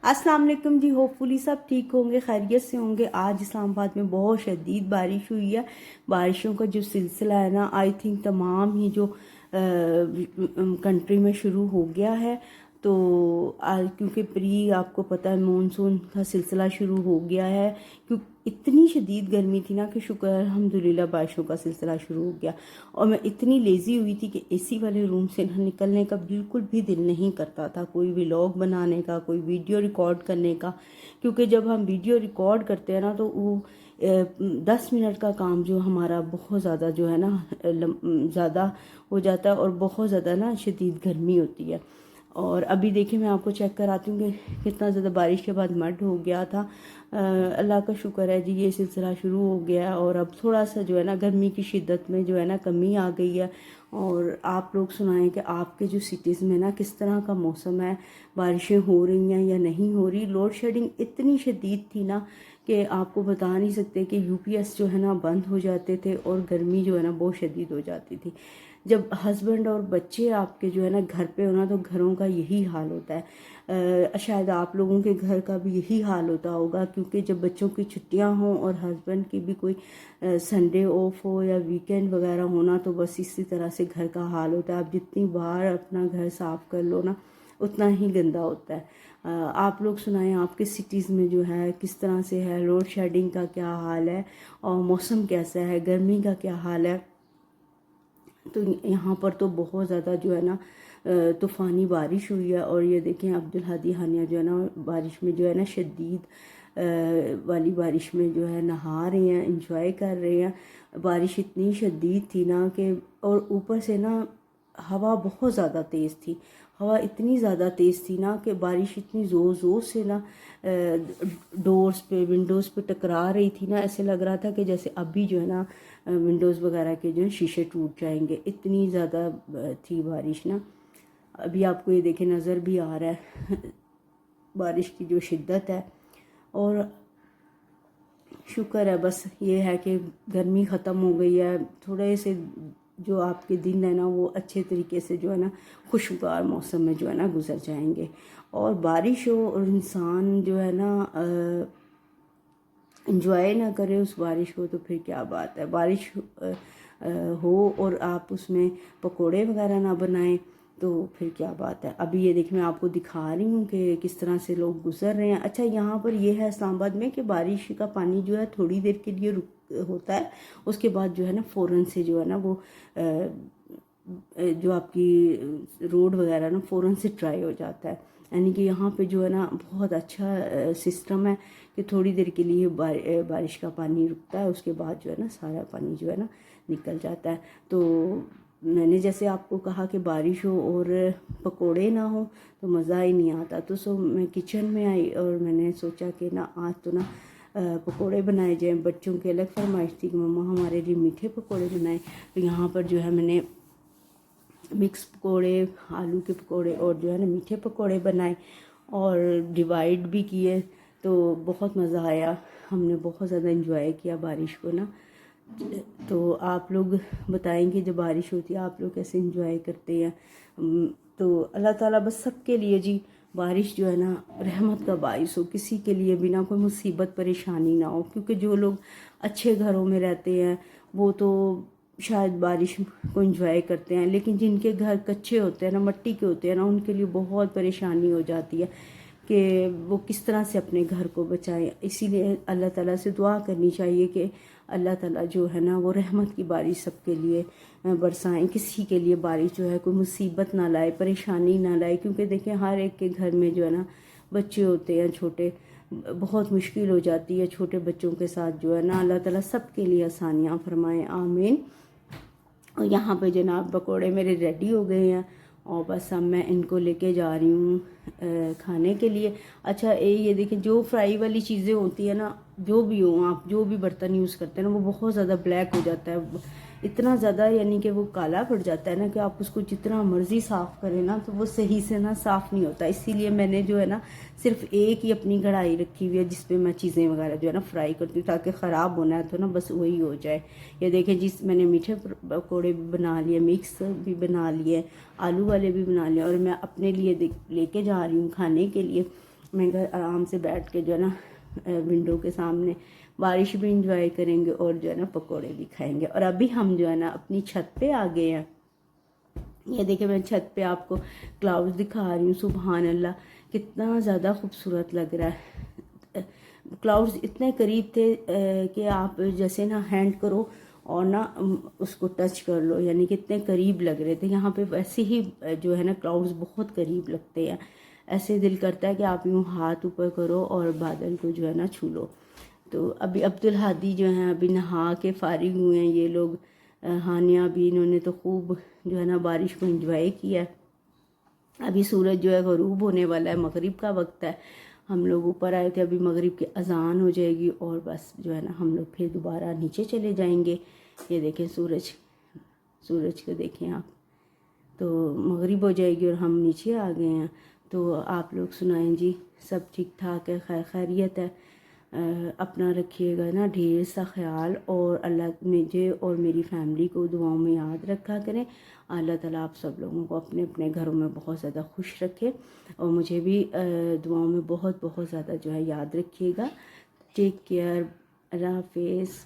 अस्सलाम वालेकुम जी। होपफुली सब ठीक होंगे, खैरियत से होंगे। आज इस्लामाबाद में बहुत शदीद बारिश हुई है। बारिशों का जो सिलसिला है ना, आई थिंक तमाम ही जो कंट्री में शुरू हो गया है। तो आज क्योंकि आपको पता है मानसून का सिलसिला शुरू हो गया है। क्योंकि इतनी शदीद गर्मी थी ना कि शुक्र है अल्हम्दुलिल्लाह बारिशों का सिलसिला शुरू हो गया। और मैं इतनी लेज़ी हुई थी कि एसी वाले रूम से निकलने का बिल्कुल भी दिल नहीं करता था, कोई व्लॉग बनाने का, कोई वीडियो रिकॉर्ड करने का। क्योंकि जब हम वीडियो रिकॉर्ड करते हैं ना तो वो 10 मिनट का काम जो हमारा बहुत ज़्यादा जो है ना ज़्यादा हो जाता है और बहुत ज़्यादा ना शदीद गर्मी होती है। और अभी देखिए मैं आपको चेक कराती हूँ कि कितना ज़्यादा बारिश के बाद मड हो गया था। अल्लाह का शुक्र है जी, ये सिलसिला शुरू हो गया है और अब थोड़ा सा जो है ना गर्मी की शिद्दत में जो है ना कमी आ गई है। और आप लोग सुनाएं कि आपके जो सिटीज़ में ना किस तरह का मौसम है, बारिशें हो रही हैं या नहीं हो रही। लोड शेडिंग इतनी शदीद थी ना कि आपको बता नहीं सकते कि यूपीएस जो है ना बंद हो जाते थे और गर्मी जो है ना बहुत शदीद हो जाती थी। जब हस्बैंड और बच्चे आपके जो है ना घर पे हो ना तो घरों का यही हाल होता है। शायद आप लोगों के घर का भी यही हाल होता होगा, क्योंकि जब बच्चों की छुट्टियां हों और हस्बैंड की भी कोई संडे ऑफ हो या वीकेंड वगैरह होना तो बस इसी तरह से घर का हाल होता है। आप जितनी बार अपना घर साफ़ कर लो ना उतना ही गंदा होता है। आप लोग सुनाएं आपके सिटीज़ में जो है किस तरह से है, लोड शेडिंग का क्या हाल है और मौसम कैसा है, गर्मी का क्या हाल है। तो यहाँ पर तो बहुत ज़्यादा जो है ना तूफ़ानी बारिश हुई है। और ये देखें अब्दुल हादी हानिया जो है ना बारिश में जो है ना शदीद वाली बारिश में जो है नहा रहे हैं, इंजॉय कर रहे हैं। बारिश इतनी शदीद थी ना कि और ऊपर से ना हवा बहुत ज़्यादा तेज़ थी। हवा इतनी ज़्यादा तेज़ थी ना कि बारिश इतनी ज़ोर ज़ोर से ना डोर्स पे विंडोज़ पे टकरा रही थी ना, ऐसे लग रहा था कि जैसे अभी जो है ना विंडोज़ वगैरह के जो है शीशे टूट जाएंगे, इतनी ज़्यादा थी बारिश ना। अभी आपको ये देखे नज़र भी आ रहा है बारिश की जो शिद्दत है। और शुक्र है बस ये है कि गर्मी ख़त्म हो गई है। थोड़े से जो आपके दिन है ना वो अच्छे तरीके से जो है ना खुशगवार मौसम में जो है ना गुजर जाएंगे। और बारिश हो और इंसान जो है ना इंजॉय ना करे उस बारिश को तो फिर क्या बात है। बारिश हो और आप उसमें पकोड़े वगैरह ना बनाएं तो फिर क्या बात है। अभी ये देखिए मैं आपको दिखा रही हूँ कि किस तरह से लोग गुजर रहे हैं। अच्छा, यहाँ पर ये है इस्लामाबाद में कि बारिश का पानी जो है थोड़ी देर के लिए रुक होता है, उसके बाद जो है ना फ़ौरन से जो है ना वो जो आपकी रोड वगैरह ना फ़ौरन से ड्राई हो जाता है। यानी कि यहाँ पे जो है ना बहुत अच्छा सिस्टम है कि थोड़ी देर के लिए बारिश का पानी रुकता है, उसके बाद जो है ना सारा पानी जो है ना निकल जाता है। तो मैंने जैसे आपको कहा कि बारिश हो और पकोड़े ना हो तो मज़ा ही नहीं आता। तो मैं किचन में आई और मैंने सोचा कि ना आज तो ना पकोड़े बनाए जाएँ। बच्चों की अलग फरमाइश थी कि मम्मा हमारे लिए मीठे पकोड़े बनाए। तो यहाँ पर जो है मैंने मिक्स पकोड़े, आलू के पकोड़े और जो है ना मीठे पकोड़े बनाए और डिवाइड भी किए। तो बहुत मज़ा आया, हमने बहुत ज़्यादा इंजॉय किया बारिश को ना। तो आप लोग बताएंगे जब बारिश होती है आप लोग कैसे इंजॉय करते हैं। तो अल्लाह ताला बस सबके लिए जी बारिश जो है ना रहमत का बाइस हो, किसी के लिए भी ना कोई मुसीबत परेशानी ना हो। क्योंकि जो लोग अच्छे घरों में रहते हैं वो तो शायद बारिश को एंजॉय करते हैं, लेकिन जिनके घर कच्चे होते हैं ना, मिट्टी के होते हैं ना, उनके लिए बहुत परेशानी हो जाती है कि वो किस तरह से अपने घर को बचाएं। इसीलिए अल्लाह ताला से दुआ करनी चाहिए कि अल्लाह ताला जो है ना वो रहमत की बारिश सबके लिए बरसाएं। किसी के लिए बारिश जो है कोई मुसीबत ना लाए, परेशानी ना लाए। क्योंकि देखें हर एक के घर में जो है ना बच्चे होते हैं छोटे, बहुत मुश्किल हो जाती है छोटे बच्चों के साथ जो है ना। अल्लाह ताला सबके लिए आसानियाँ फरमाएं, आमीन। और यहाँ पे जनाब पकोड़े मेरे रेडी हो गए हैं और बस अब मैं इनको लेके जा रही हूँ खाने के लिए। अच्छा ये देखिए जो फ्राई वाली चीज़ें होती है ना, जो भी हो आप जो भी बर्तन यूज़ करते हैं ना वो बहुत ज़्यादा ब्लैक हो जाता है, इतना ज़्यादा यानी कि वो काला पड़ जाता है ना कि आप उसको जितना मर्ज़ी साफ़ करें ना तो वो सही से ना साफ़ नहीं होता। इसीलिए मैंने जो है ना सिर्फ एक ही अपनी कढ़ाई रखी हुई है जिस पे मैं चीज़ें वगैरह जो है ना फ्राई करती हूँ, ताकि ख़राब होना है तो ना बस वही हो जाए। ये देखें जिस मैंने मीठे पकौड़े भी बना लिए, मिक्स भी बना लिए, आलू वाले भी बना लिए और मैं अपने लिए लेके जा रही हूँ खाने के लिए। میں گھر آرام سے بیٹھ کے جو ہے نا ونڈو کے سامنے بارش بھی انجوائے کریں گے اور جو ہے نا پکوڑے بھی کھائیں گے۔ اور ابھی ہم جو ہے نا اپنی چھت پہ آ گئے ہیں۔ یہ دیکھیں میں چھت پہ آپ کو کلاؤڈ دکھا رہی ہوں، سبحان اللہ کتنا زیادہ خوبصورت لگ رہا ہے۔ کلاؤڈز اتنے قریب تھے کہ آپ جیسے نا ہینڈ کرو اور نا اس کو ٹچ کر لو، یعنی کہ اتنے قریب لگ رہے تھے۔ یہاں پہ ویسے ہی جو ہے نا کلاؤڈز بہت قریب لگتے ہیں، ایسے دل کرتا ہے کہ آپ یوں ہاتھ اوپر کرو اور بادل کو جو ہے نا چھو لو۔ تو ابھی عبدالہادی جو ہیں ابھی نہا کے فارغ ہوئے ہیں، یہ لوگ ہانیہ بھی، انہوں نے تو خوب جو ہے نا بارش کو انجوائے کیا ہے۔ ابھی سورج جو ہے غروب ہونے والا ہے، مغرب کا وقت ہے۔ ہم لوگ اوپر آئے تھے، ابھی مغرب کی اذان ہو جائے گی اور بس جو ہے نا ہم لوگ پھر دوبارہ نیچے چلے جائیں گے۔ یہ دیکھیں سورج کو دیکھیں آپ، تو مغرب ہو جائے گی اور ہم نیچے آ گئے ہیں۔ تو آپ لوگ سنائیں جی، سب ٹھیک ٹھاک ہے، خیریت ہے؟ اپنا رکھیے گا نا ڈھیر سا خیال، اور اللہ مجھے اور میری فیملی کو دعاؤں میں یاد رکھا کریں۔ اللہ تعالیٰ آپ سب لوگوں کو اپنے اپنے گھروں میں بہت زیادہ خوش رکھے، اور مجھے بھی دعاؤں میں بہت بہت زیادہ جو ہے یاد رکھیے گا۔ ٹیک کیئر، اللہ حافظ۔